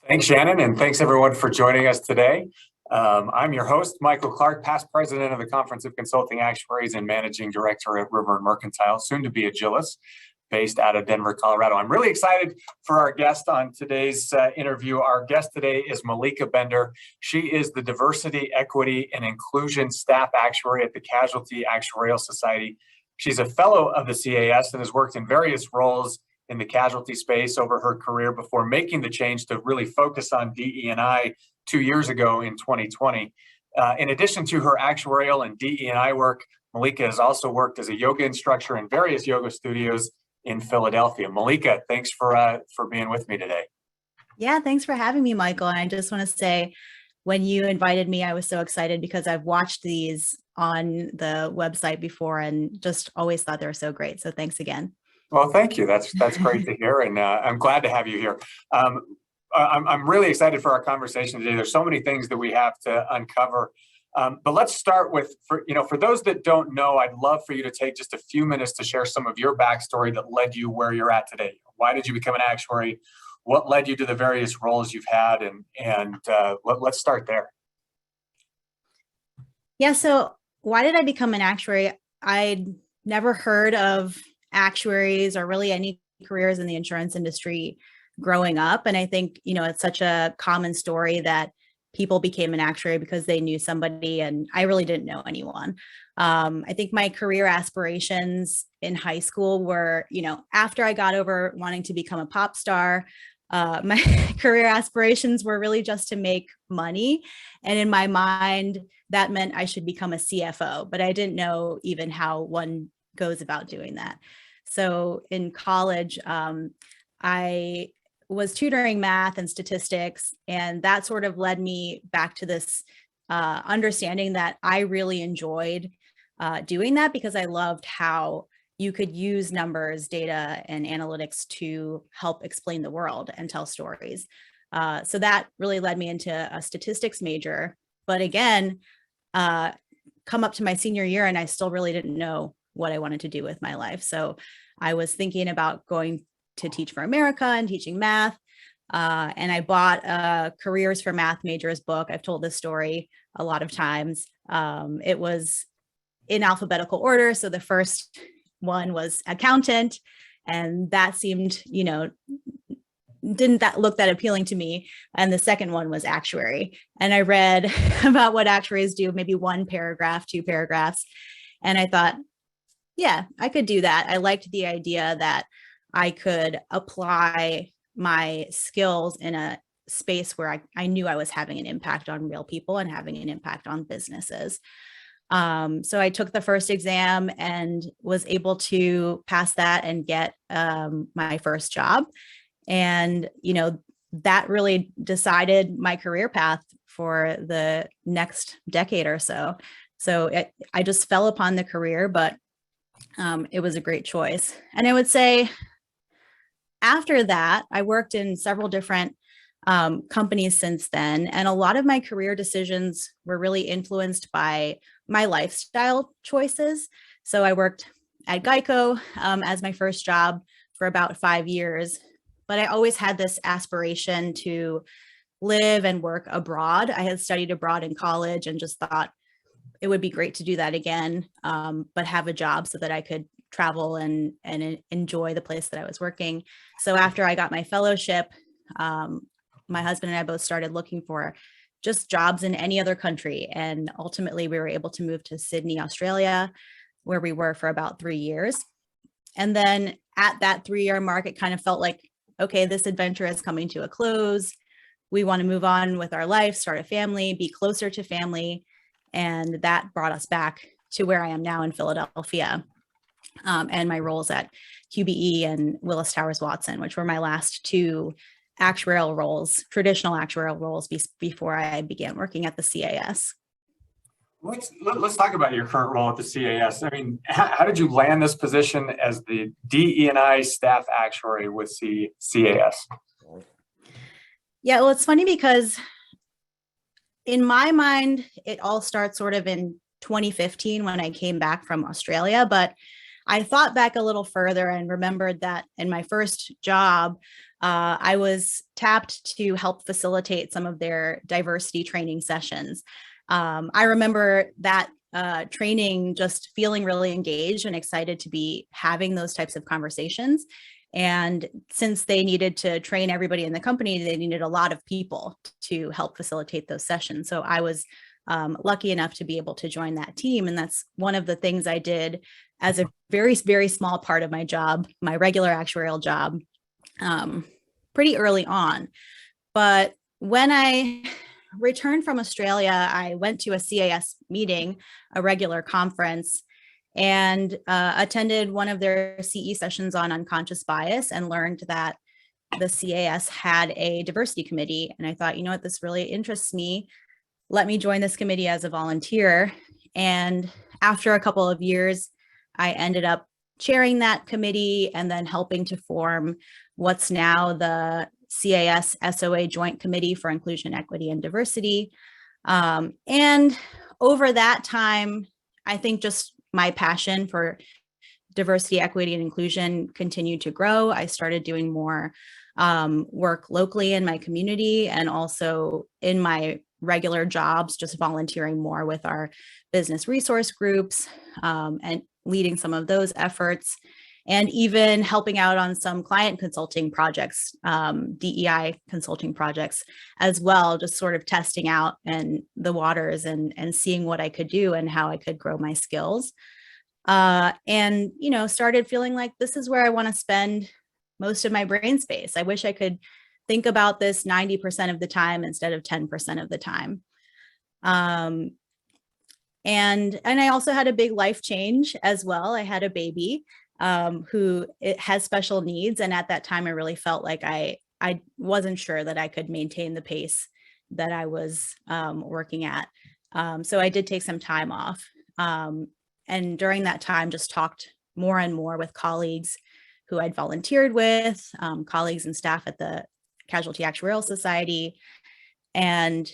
Thanks, Shannon, and thanks everyone for joining us today. I'm your host, Michael Clark, past president of the Conference of Consulting Actuaries and managing director at River and Mercantile, soon to be Agilis, based out of Denver, Colorado. I'm really excited for our guest on today's interview. Our guest today is Mallika Bender. She is the Diversity, Equity, and Inclusion Staff Actuary at the Casualty Actuarial Society. She's a fellow of the CAS and has worked in various roles in the casualty space over her career before making the change to really focus on DE&I 2 years ago in 2020. In addition to her actuarial and DE&I work, Mallika has also worked as a yoga instructor in various yoga studios in Philadelphia. Mallika, thanks for being with me today. Yeah, thanks for having me, Michael. And I just want to say, when you invited me, I was so excited because I've watched these on the website before and just always thought they were so great. So thanks again. Well, thank you. That's great to hear, and I'm glad to have you here. I'm really excited for our conversation today. There's so many things that we have to uncover, but let's start with, for those that don't know, I'd love for you to take just a few minutes to share some of your backstory that led you where you're at today. Why did you become an actuary? What led you to the various roles you've had? And let's start there. Yeah. So why did I become an actuary? I'd never heard of actuaries or really any careers in the insurance industry growing up. And I think, it's such a common story that people became an actuary because they knew somebody, and I really didn't know anyone. I think my career aspirations in high school were, after I got over wanting to become a pop star, my career aspirations were really just to make money. And in my mind, that meant I should become a CFO, but I didn't know even how one goes about doing that. So in college, I was tutoring math and statistics, and that sort of led me back to this understanding that I really enjoyed doing that because I loved how you could use numbers, data, and analytics to help explain the world and tell stories. So that really led me into a statistics major. But again, come up to my senior year, and I still really didn't know what I wanted to do with my life. So I was thinking about going to Teach for America and teaching math. And I bought a Careers for Math Majors book. I've told this story a lot of times. It was in alphabetical order. So the first one was accountant, and that seemed, didn't that look that appealing to me. And the second one was actuary. And I read about what actuaries do, maybe one paragraph, two paragraphs. And I thought, yeah, I could do that. I liked the idea that I could apply my skills in a space where I knew I was having an impact on real people and having an impact on businesses. So I took the first exam and was able to pass that and get my first job. And, that really decided my career path for the next decade or so. So I just fell upon the career, but it was a great choice. And I would say after that, I worked in several different companies since then. And a lot of my career decisions were really influenced by my lifestyle choices. So I worked at Geico as my first job for about 5 years, but I always had this aspiration to live and work abroad. I had studied abroad in college and just thought it would be great to do that again, but have a job so that I could travel and enjoy the place that I was working. So after I got my fellowship, my husband and I both started looking for just jobs in any other country. And ultimately we were able to move to Sydney, Australia, where we were for about 3 years. And then at that 3-year mark, it kind of felt like, okay, this adventure is coming to a close. We want to move on with our life, start a family, be closer to family. And that brought us back to where I am now in Philadelphia, and my roles at QBE and Willis Towers Watson, which were my last two actuarial roles, traditional actuarial roles before I began working at the CAS. Let's talk about your current role at the CAS. I mean, how did you land this position as the DE&I staff actuary with CAS? Yeah, well, it's funny because in my mind, it all starts sort of in 2015 when I came back from Australia, but I thought back a little further and remembered that in my first job, I was tapped to help facilitate some of their diversity training sessions. I remember that training, just feeling really engaged and excited to be having those types of conversations. And since they needed to train everybody in the company, they needed a lot of people to help facilitate those sessions. So I was lucky enough to be able to join that team. And that's one of the things I did as a very, very small part of my job, my regular actuarial job, pretty early on. But when I returned from Australia, I went to a CAS meeting, a regular conference, and attended one of their CE sessions on unconscious bias and learned that the CAS had a diversity committee. And I thought, you know what, this really interests me. Let me join this committee as a volunteer. And after a couple of years, I ended up chairing that committee and then helping to form what's now the CAS SOA Joint Committee for Inclusion, Equity, and Diversity. And over that time, I think just my passion for diversity, equity, and inclusion continued to grow. I started doing more work locally in my community and also in my regular jobs, just volunteering more with our business resource groups and leading some of those efforts, and even helping out on some client consulting projects, DEI consulting projects as well, just sort of testing out and the waters and seeing what I could do and how I could grow my skills. And, you know, started feeling like this is where I want to spend most of my brain space. I wish I could think about this 90% of the time instead of 10% of the time. And I also had a big life change as well. I had a baby who has special needs. And at that time, I really felt like I wasn't sure that I could maintain the pace that I was working at. So I did take some time off. And during that time, just talked more and more with colleagues who I'd volunteered with, colleagues and staff at the Casualty Actuarial Society, and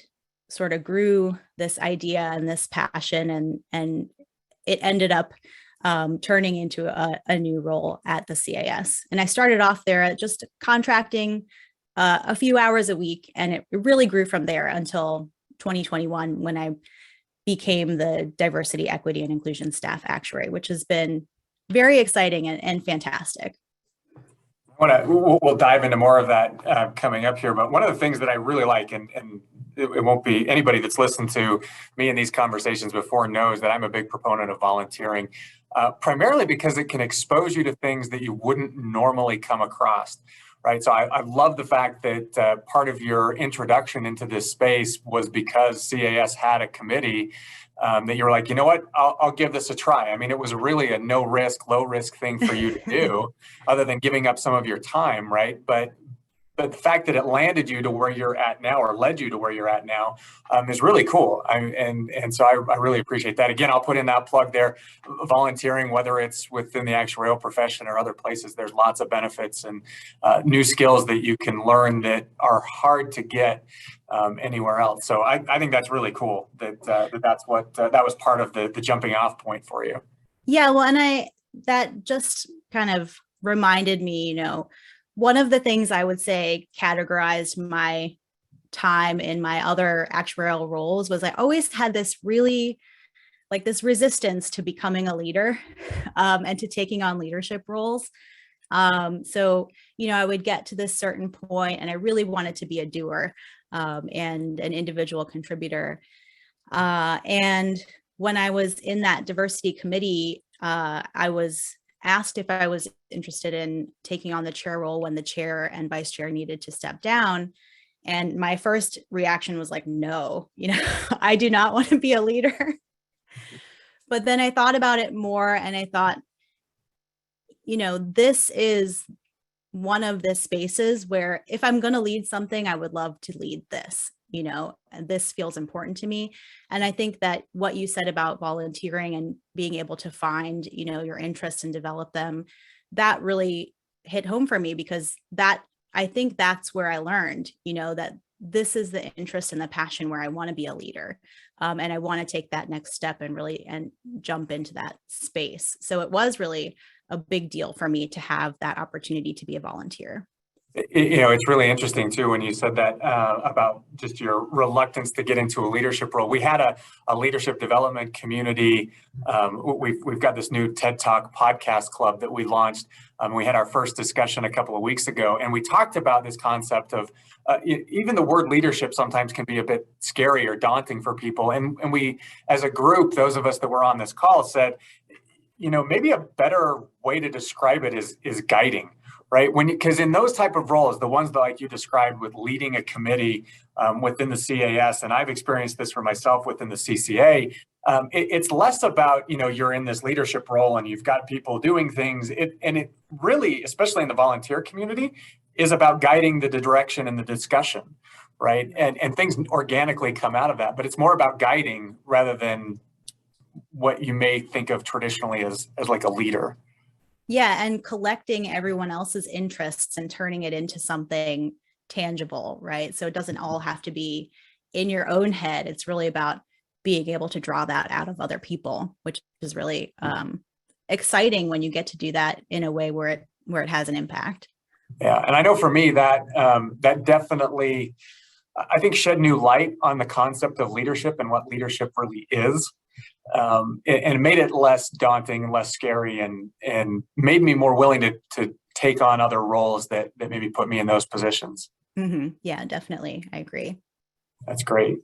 sort of grew this idea and this passion, and it ended up turning into a new role at the CAS. And I started off there just contracting a few hours a week, and it really grew from there until 2021 when I became the Diversity, Equity, and Inclusion Staff Actuary, which has been very exciting and fantastic. We'll dive into more of that coming up here, but one of the things that I really like, and it won't be anybody that's listened to me in these conversations before knows that I'm a big proponent of volunteering, primarily because it can expose you to things that you wouldn't normally come across. Right. So I love the fact that part of your introduction into this space was because CAS had a committee that you were like, you know what, I'll give this a try. I mean, it was really a no risk, low risk thing for you to do other than giving up some of your time. Right. But the fact that it landed you to where you're at now, or led you to where you're at now, is really cool. And so I really appreciate that. Again, I'll put in that plug there. Volunteering, whether it's within the actuarial profession or other places, there's lots of benefits and new skills that you can learn that are hard to get anywhere else. So I think that's really cool that that's what that was part of the jumping off point for you. Yeah, well, and that just kind of reminded me, you know, one of the things I would say categorized my time in my other actuarial roles was I always had this really like this resistance to becoming a leader and to taking on leadership roles. So, you know, I would get to this certain point and I really wanted to be a doer and an individual contributor. And when I was in that diversity committee, I was asked if I was interested in taking on the chair role when the chair and vice chair needed to step down. And my first reaction was like, no, you know, I do not want to be a leader. But then I thought about it more and I thought, you know, this is one of the spaces where if I'm going to lead something, I would love to lead this, you know, and this feels important to me. And I think that what you said about volunteering and being able to find, you know, your interests and develop them, that really hit home for me because that I think that's where I learned, you know, that this is the interest and the passion where I want to be a leader. And I want to take that next step and jump into that space. So it was really a big deal for me to have that opportunity to be a volunteer. It's really interesting too when you said that about just your reluctance to get into a leadership role. We had a leadership development community. We've got this new TED Talk podcast club that we launched. We had our first discussion a couple of weeks ago, and we talked about this concept of even the word leadership sometimes can be a bit scary or daunting for people. And we, as a group, those of us that were on this call said, maybe a better way to describe it is guiding. Right? Because in those type of roles, the ones that like you described with leading a committee within the CAS, and I've experienced this for myself within the CCA, it's less about, you're in this leadership role and you've got people doing things. It really, especially in the volunteer community, is about guiding the direction and the discussion, right? And things organically come out of that, but it's more about guiding rather than what you may think of traditionally as like a leader. Yeah, and collecting everyone else's interests and turning it into something tangible, right? So it doesn't all have to be in your own head. It's really about being able to draw that out of other people, which is really exciting when you get to do that in a way where it has an impact. Yeah, and I know for me that that definitely, I think, shed new light on the concept of leadership and what leadership really is. And made it less daunting and less scary and made me more willing to take on other roles that maybe put me in those positions. Mm-hmm. Yeah, definitely. I agree. That's great.